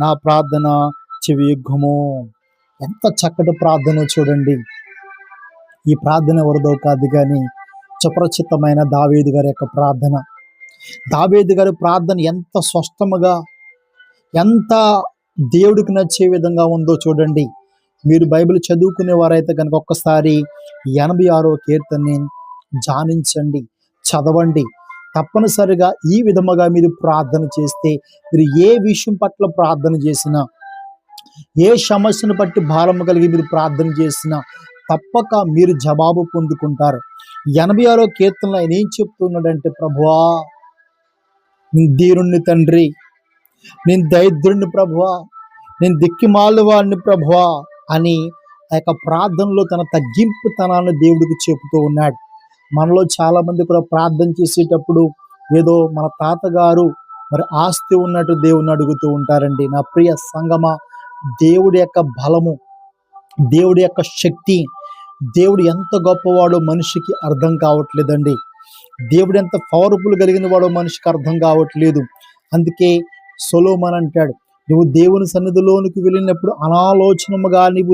నా ప్రార్థన చెవియొగ్గుము. ఎంత చక్కటి ప్రార్థన చూడండి. ఈ ప్రార్థన ఎవరిదో కాదు కానీ సుపరిచితమైన దావీదు గారి యొక్క ప్రార్థన. దావీదు గారి ప్రార్థన ఎంత స్పష్టముగా, ఎంత దేవుడికి నచ్చే విధంగా ఉందో చూడండి. మీరు బైబిల్ చదువుకునే వారైతే కనుక ఒక్కసారి 86వ కీర్తనని ధ్యానించండి, చదవండి. తప్పనిసరిగా ఈ విధముగా మీరు ప్రార్థన చేస్తే, మీరు ఏ విషయం పట్ల ప్రార్థన చేసినా, ఏ సమస్యను బట్టి భారము కలిగి మీరు ప్రార్థన చేసినా తప్పక మీరు జవాబు పొందుకుంటారు. 86వ కీర్తనలో ఆయన ఏం చెప్తున్నాడంటే, ప్రభువా నేను దీనుణ్ణి తండ్రి, నేను దరిద్రుణ్ణి ప్రభువా, నేను దిక్కిమాల వాడిని ప్రభువా అని ఆ యొక్క ప్రార్థనలో తన తగ్గింపుతనాన్ని దేవుడికి చెబుతూ ఉన్నాడు. మనలో చాలా మంది కూడా ప్రార్థన చేసేటప్పుడు ఏదో మన తాతగారు మరి ఆస్తి ఉన్నట్టు దేవుని అడుగుతూ ఉంటారండి. నా ప్రియ సంగమ, దేవుడి యొక్క బలము, దేవుడి యొక్క శక్తి, దేవుడు ఎంత గొప్పవాడో మనిషికి అర్థం కావట్లేదండి. దేవుడు ఎంత పవర్ఫుల్ కలిగిన వాడో మనిషికి అర్థం కావట్లేదు. అందుకే సొలొమోను అంటాడు, నువ్వు దేవుని సన్నిధిలోనికి వెళ్ళినప్పుడు అనాలోచనముగా నీవు